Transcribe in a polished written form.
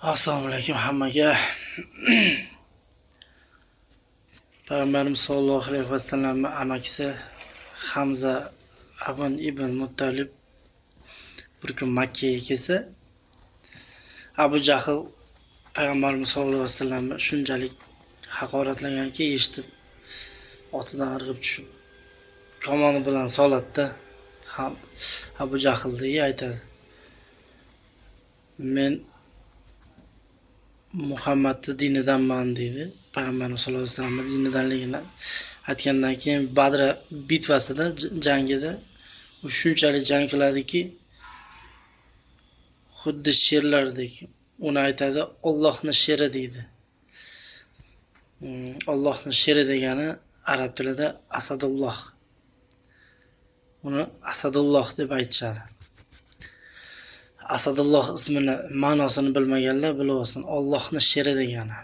Assalomu alaykum hammaga. Payg'ambarimiz sollallohu alayhi vasallamning amakisi Hamza ibn Muttalib bir kun Makkaga kelsa, Abu Jahl Payg'ambarimiz sollallohu alayhi vasallamni shunchalik haqoratlaganki, eshitib otidan irg'ib tushib kamoni bilan solatda Abu Jahlga aytadi: "Men Muhammadni dinidanman" deydi. Payg'ambarimiz sollallohu alayhi vasallamning dinidanligini aytgandan keyin Badr bitvasida, jangida u shunchalik jang qiladiki, xuddi sherlardek. Uni aytadi, Allohning sheri deydi. Allohning sheri degani arab tilida Asadulloh. Uni Asadulloh deb aytishadi. Asadulloh ismini ma'nosini bilmaganlar bilib olsin. Allohning sheri degani.